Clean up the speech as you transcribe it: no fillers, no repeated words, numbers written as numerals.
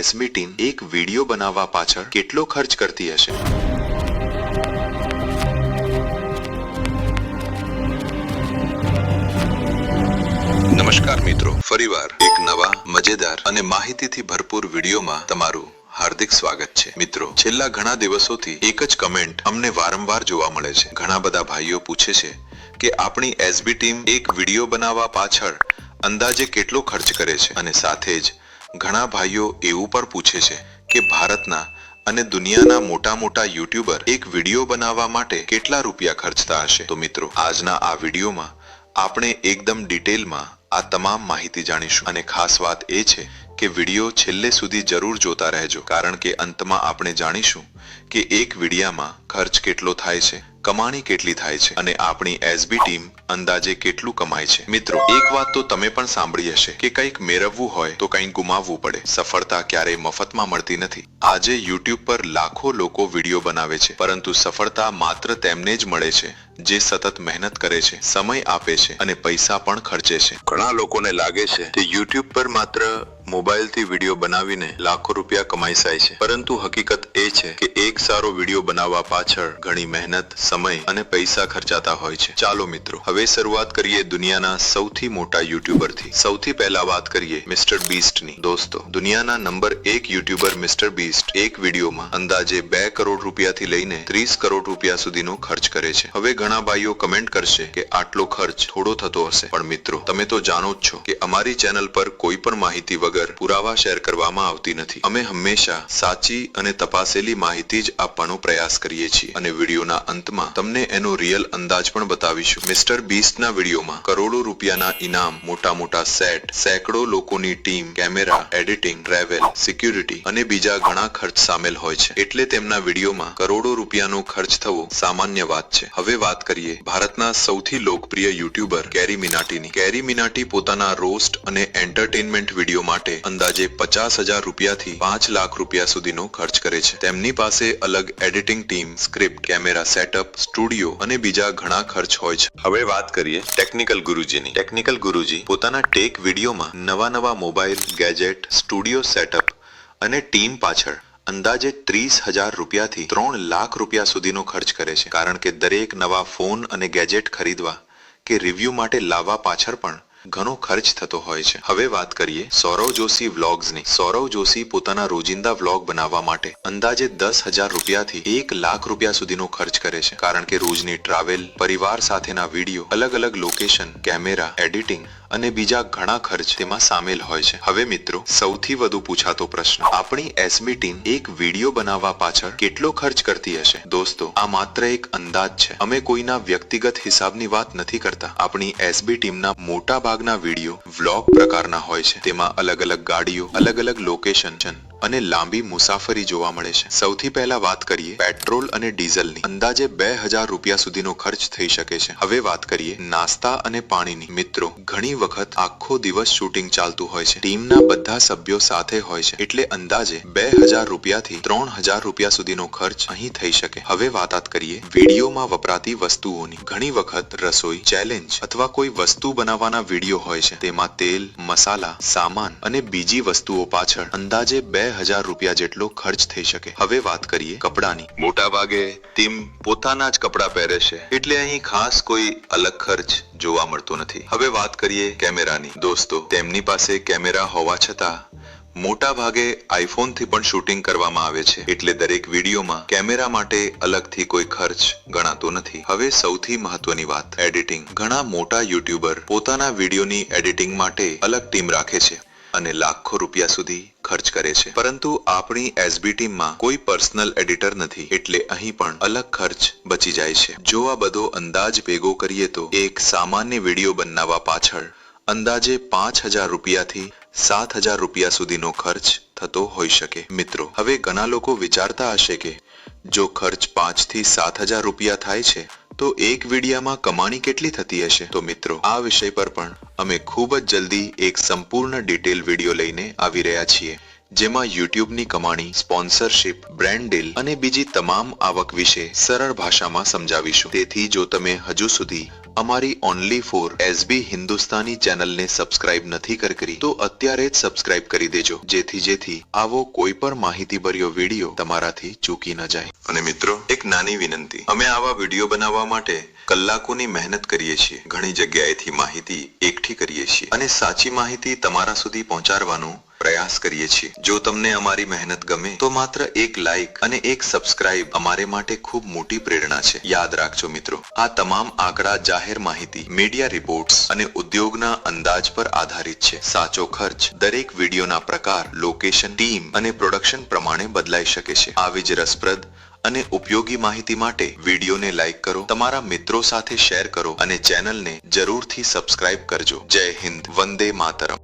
SB team એક video બનાવવા પાછળ કેટલો ખર્ચ કરતી હશે? નમસ્કાર મિત્રો, ફરીવાર એક નવા મજેદાર અને માહિતીથી ભરપૂર વિડીયોમાં તમારું હાર્દિક સ્વાગત છે। મિત્રો, છેલ્લા ઘણા દિવસોથી એક જ કમેન્ટ અમને વારંવાર જોવા મળે છે। ઘણા બધા ભાઈઓ પૂછે છે કે આપણી એસબી ટીમ એક વિડીયો બનાવવા પાછળ અંદાજે કેટલો ખર્ચ કરે છે, અને સાથે જ ઘણા ભાઈઓ એવું પણ પૂછે છે કે ભારતના અને દુનિયાના મોટા મોટા યુટ્યુબર એક વિડીયો બનાવવા માટે કેટલા રૂપિયા ખર્ચતા હશે। તો મિત્રો, આજના આ વિડીયોમાં આપણે એકદમ ડિટેલમાં આ તમામ માહિતી જાણીશું, અને ખાસ વાત એ છે કે વિડીયો છેલ્લે સુધી જરૂર જોતા રહેજો, કારણ કે અંતમાં આપણે જાણીશું કે એક વિડીયામાં ખર્ચ કેટલો થાય છે, કમાણી કેટલી થાય છે, અને આપણી એસબી ટીમ અંદાજે કેટલું કમાય છે। મિત્રો, એક વાત તો તમે પણ સાંભળી હશે કે કંઈક મેળવવું હોય તો કંઈક ગુમાવવું પડે। સફળતા ક્યારેય મફતમાં મળતી નથી। આજે યુટ્યુબ પર લાખો લોકો વિડીયો બનાવે છે, પરંતુ સફળતા માત્ર તેમને જ મળે છે જે સતત મહેનત કરે છે, સમય આપે છે અને પૈસા પણ ખર્ચે છે। ઘણા લોકોને લાગે છે કે યુટ્યુબ પર માત્ર મોબાઈલથી વિડીયો બનાવીને લાખો રૂપિયા કમાઈ જાય છે, પરંતુ હકીકત એ છે કે એક સારો વિડીયો બનાવવા પાછળ ઘણી મહેનત, સમય અને પૈસા ખર્ચાતા હોય છે। ચાલો મિત્રો, હવે શરૂઆત કરીએ દુનિયાના સૌથી મોટા યુટ્યુબરથી। સૌથી પહેલા વાત કરીએ મિસ્ટર બીસ્ટની। દોસ્તો, દુનિયાના નંબર 1 યુટ્યુબર મિસ્ટર બીસ્ટ એક વિડીયોમાં અંદાજે 2 કરોડ રૂપિયાથી લઈને 30 કરોડ રૂપિયા સુધીનો ખર્ચ કરે છે। હવે ઘણા ભાઈઓ કમેન્ટ કરશે કે આટલો ખર્ચ થોડો થતો હશે, પણ મિત્રો, તમે તો જાણો જ છો કે અમારી ચેનલ પર કોઈ પણ માહિતી વગર પુરાવા શેર કરવામાં આવતી નથી। અમે હંમેશા સાચી અને તપાસેલી માહિતી જ આપવાનો પ્રયાસ કરીએ છીએ, અને વિડીયોના અંતમાં તમને એનો રિયલ અંદાજ પણ બતાવીશું। મિસ્ટર બીસ્ટના વિડીયોમાં કરોડો રૂપિયાના ઇનામ, મોટા મોટા સેટ, સેંકડો લોકોની team, camera, editing, travel, security અને બીજા ઘણા ખર્ચ સામેલ હોય છે, એટલે તેમના વિડીયોમાં કરોડો રૂપિયાનો ખર્ચ થવો સામાન્ય વાત છે। હવે વાત કરીએ ભારતના સૌથી લોકપ્રિય યુટ્યુબર કેરી મિનાટીની। કેરી મિનાટી પોતાના રોસ્ટ અને એન્ટરટેનમેન્ટ વિડીયો માટે અંદાજે 50,000 રૂપિયાથી 5 લાખ રૂપિયા સુધીનો ખર્ચ કરે છે। તેમની પાસે અલગ editing team, script, camera setup, studio અને બીજા ઘણા ખર્ચ હોય છે। હવે વાત કરીએ ટેકનિકલ ગુરુજીની। ટેકનિકલ ગુરુજી પોતાના ટેક વિડીયોમાં નવા મોબાઈલ, ગેજેટ, સ્ટુડિયો સેટઅપ અને ટીમ પાછળ અંદાજે 30,000 રૂપિયાથી 3 લાખ રૂપિયા સુધીનો ખર્ચ કરે છે, કારણ કે દરેક નવા ફોન અને ગેજેટ ખરીદવા કે રિવ્યુ માટે લાવવા પાછળ પણ ઘણો ખર્ચ થતો હોય છે। હવે વાત કરીએ સૌરવ જોશી વ્લોગ્સની। સૌરવ જોશી પોતાના રોજિંદા વ્લોગ બનાવવા માટે અંદાજે 10,000 રૂપિયાથી 1 લાખ રૂપિયા સુધીનો ખર્ચ કરે છે, કારણ કે રોજની ટ્રાવેલ, પરિવાર સાથેના વિડીયો, અલગ અલગ લોકેશન, કેમેરા, એડિટિંગ અને બીજા ઘણા ખર્ચ તેમાં સામેલ હોય છે। હવે મિત્રો, સૌથી વધુ પૂછાતો પ્રશ્ન, આપણી એસબી ટીમ એક વિડીયો બનાવવા પાછળ કેટલો ખર્ચ કરતી હશે? દોસ્તો, આ માત્ર એક અંદાજ છે। અમે કોઈના વ્યક્તિગત હિસાબની વાત નથી કરતા। આપણી એસબી ટીમના મોટા ભાગના વિડીયો વ્લોગ પ્રકારના હોય છે। તેમાં અલગ અલગ ગાડીઓ, અલગ અલગ લોકેશન અને લાંબી મુસાફરી જોવા મળે છે। સૌથી પહેલા વાત કરીએ પેટ્રોલ અને ડીઝલની। અંદાજે 2,000 રૂપિયા સુધીનો ખર્ચ થઈ શકે છે। હવે વાત કરીએ નાસ્તા અને પાણીની। મિત્રો, ઘણી વખત આખો દિવસ શૂટિંગ ચાલતું હોય છે, ટીમના બધા સભ્યો સાથે હોય છે, એટલે અંદાજે 2,000 રૂપિયાથી 3,000 રૂપિયા સુધીનો ખર્ચ અહીં થઈ શકે। હવે વાત કરીએ વિડીયોમાં વપરાતી વસ્તુઓની। ઘણી વખત રસોઈ, ચેલેન્જ અથવા કોઈ વસ્તુ બનાવવાના વિડીયો હોય છે, તેમાં તેલ, મસાલા, સામાન અને બીજી વસ્તુઓ પાછળ અંદાજે 2,000 રૂપિયા જેટલો ખર્ચ થઈ શકે। હવે વાત કરીએ કપડાની। મોટા ભાગે ટીમ પોતાના જ કપડા પહેરે છે, એટલે અહીં ખાસ કોઈ અલગ ખર્ચ જોવા મળતો નથી। હવે વાત કરીએ કેમેરાની। દોસ્તો, તેમની પાસે કેમેરા હોવા છતાં મોટા ભાગે આઈફોનથી પણ શૂટિંગ કરવામાં આવે છે, એટલે દરેક વિડીયોમાં કેમેરા માટે અલગથી કોઈ ખર્ચ ગણાતો નથી। હવે સૌથી મહત્વની વાત, એડિટિંગ। ઘણા મોટા યુટ્યુબર પોતાના વિડીયોની એડિટિંગ માટે અલગ ટીમ રાખે છે અને લાખો રૂપિયા સુધી ખર્ચ કરે છે, પરંતુ આપણી એસબી ટીમમાં કોઈ પર્સનલ એડિટર નથી, એટલે અહીં પણ અલગ ખર્ચ બચી જાય છે। જો આ બધો અંદાજ ભેગો કરીએ તો એક સામાન્ય વિડીયો બનાવવા પાછળ અંદાજે 5,000 રૂપિયાથી 7,000 રૂપિયા સુધીનો ખર્ચ થતો હોઈ શકે। મિત્રો, હવે ઘણા લોકો વિચારતા હશે કે જો ખર્ચ 5 થી 7,000 રૂપિયા થાય છે તો એક વિડીયામાં કમાણી કેટલી થતી હશે? તો મિત્રો, આ વિષય પર પણ અમે ખૂબ જ જલ્દી એક સંપૂર્ણ ડિટેલ વિડીયો લઈને આવી રહ્યા છીએ, જેમાં યુટ્યુબની કમાણી, સ્પોન્સરશિપ, બ્રાન્ડ ડીલ અને બીજી તમામ આવક વિશે સરળ ભાષામાં સમજાવીશું। તેથી જો તમે હજુ સુધી અમારી ઓનલી ફોર એસબી હિન્દુસ્તાની ચેનલને સબસ્ક્રાઇબ નથી કરી તો અત્યારે જ સબસ્ક્રાઇબ કરી દેજો, જેથી આવો કોઈ પણ માહિતીભર્યો વિડીયો તમારાથી ચૂકી ન જાય। અને મિત્રો, એક નાની વિનંતી, અમે આવા વિડીયો બનાવવા માટે કલાકોની મહેનત કરીએ છીએ, ઘણી જગ્યાએથી માહિતી એકઠી કરીએ છીએ અને સાચી માહિતી તમારા સુધી પહોંચાડવાનો પ્રયાસ કરીએ છીએ। જો તમને અમારી મહેનત ગમે તો માત્ર એક લાઈક અને એક સબસ્ક્રાઇબ અમારે માટે ખૂબ મોટી પ્રેરણા છે। યાદ રાખજો મિત્રો, આ તમામ આંકડા જાહેર માહિતી, મીડિયા રિપોર્ટ્સ અને ઉદ્યોગના અંદાજ પર આધારિત છે। સાચો ખર્ચ દરેક વિડીયોના પ્રકાર, લોકેશન, ટીમ અને પ્રોડક્શન પ્રમાણે બદલાઈ શકે છે। આવી જ રસપ્રદ અને ઉપયોગી માહિતી માટે વિડીયોને લાઈક કરો, તમારા મિત્રો સાથે શેર કરો અને ચેનલને જરૂરથી સબસ્ક્રાઇબ કરજો। જય હિન્દ, વંદે માતરમ।